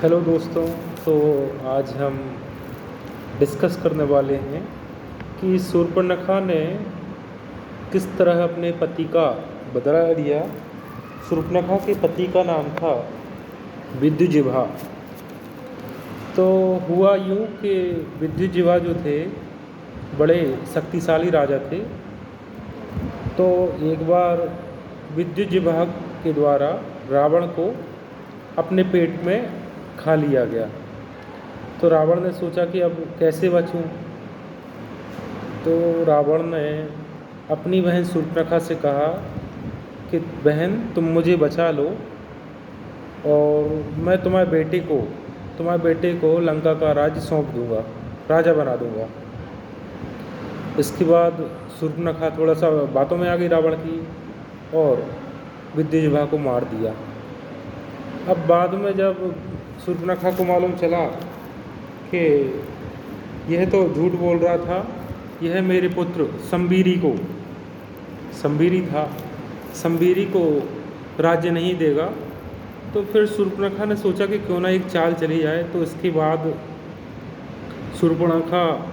Hello दोस्तों। तो आज हम डिस्कस करने वाले हैं कि शूर्पणखा ने किस तरह अपने पति का बदला लिया। शूर्पणखा के पति का नाम था विद्युजिह्वा। तो हुआ यूँ कि विद्युजिह्वा जो थे बड़े शक्तिशाली राजा थे। तो एक बार विद्युजिह्वा के द्वारा रावण को अपने पेट में खा लिया गया। तो रावण ने सोचा कि अब कैसे बचूं। तो रावण ने अपनी बहन शूर्पणखा से कहा कि बहन तुम मुझे बचा लो और मैं तुम्हारे बेटे को लंका का राज्य सौंप दूंगा, राजा बना दूंगा। इसके बाद शूर्पणखा थोड़ा सा बातों में आ गई रावण की और विद्युजिह्वा को मार दिया। अब बाद में जब शूर्पणखा को मालूम चला कि यह तो झूठ बोल रहा था, यह मेरे पुत्र संबीरी को राज्य नहीं देगा, तो फिर शूर्पणखा ने सोचा कि क्यों ना एक चाल चली जाए। तो इसके बाद शूर्पणखा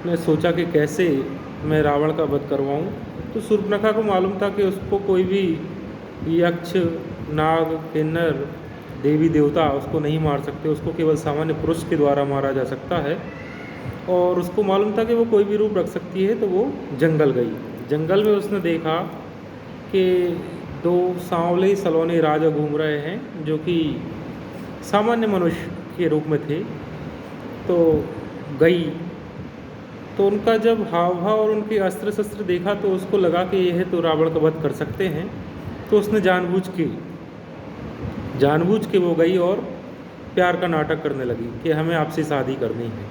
ने सोचा कि कैसे मैं रावण का वध करवाऊं। तो शूर्पणखा को मालूम था कि उसको कोई भी यक्ष, नाग, किन्नर, देवी देवता उसको नहीं मार सकते, उसको केवल सामान्य पुरुष के द्वारा मारा जा सकता है। और उसको मालूम था कि वो कोई भी रूप रख सकती है। तो वो जंगल गई। जंगल में उसने देखा कि दो सांवले सलोने राजा घूम रहे हैं जो कि सामान्य मनुष्य के रूप में थे। तो गई तो उनका जब हाव भाव और उनके अस्त्र शस्त्र देखा तो उसको लगा कि यह तो रावण का वध कर सकते हैं। तो उसने जानबूझ के वो गई और प्यार का नाटक करने लगी कि हमें आपसे शादी करनी है।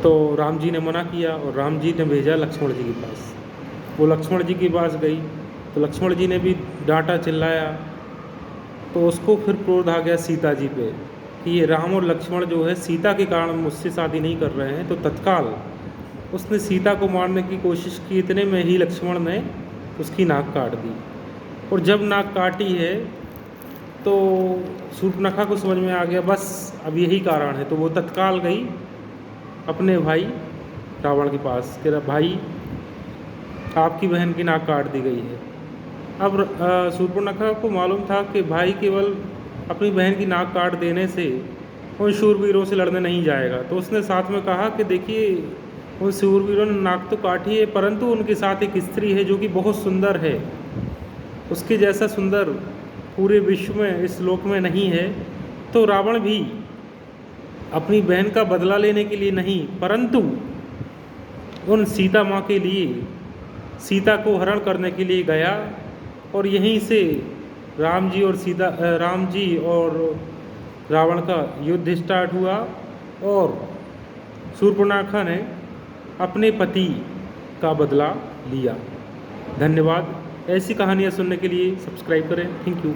तो राम जी ने मना किया और राम जी ने भेजा लक्ष्मण जी के पास। वो लक्ष्मण जी के पास गई तो लक्ष्मण जी ने भी डांटा, चिल्लाया। तो उसको फिर क्रोध आ गया सीता जी पे कि ये राम और लक्ष्मण जो है सीता के कारण मुझसे शादी नहीं कर रहे हैं। तो तत्काल उसने सीता को मारने की कोशिश की। इतने में ही लक्ष्मण ने उसकी नाक काट दी। और जब नाक काटी है तो शूर्पणखा को समझ में आ गया बस अब यही कारण है। तो वो तत्काल गई अपने भाई रावण के पास कि भाई आपकी बहन की नाक काट दी गई है। अब शूर्पणखा को मालूम था कि भाई केवल अपनी बहन की नाक काट देने से उन शूरवीरों से लड़ने नहीं जाएगा। तो उसने साथ में कहा कि देखिए उन शूरवीरों ने नाक तो काटी है परंतु उनके साथ एक स्त्री है जो कि बहुत सुंदर है, उसके जैसा सुंदर पूरे विश्व में इस लोक में नहीं है। तो रावण भी अपनी बहन का बदला लेने के लिए नहीं परंतु उन सीता माँ के लिए, सीता को हरण करने के लिए गया। और यहीं से राम जी और रावण का युद्ध स्टार्ट हुआ और शूर्पणखा ने अपने पति का बदला लिया। धन्यवाद। ऐसी कहानियाँ सुनने के लिए सब्सक्राइब करें। Thank you.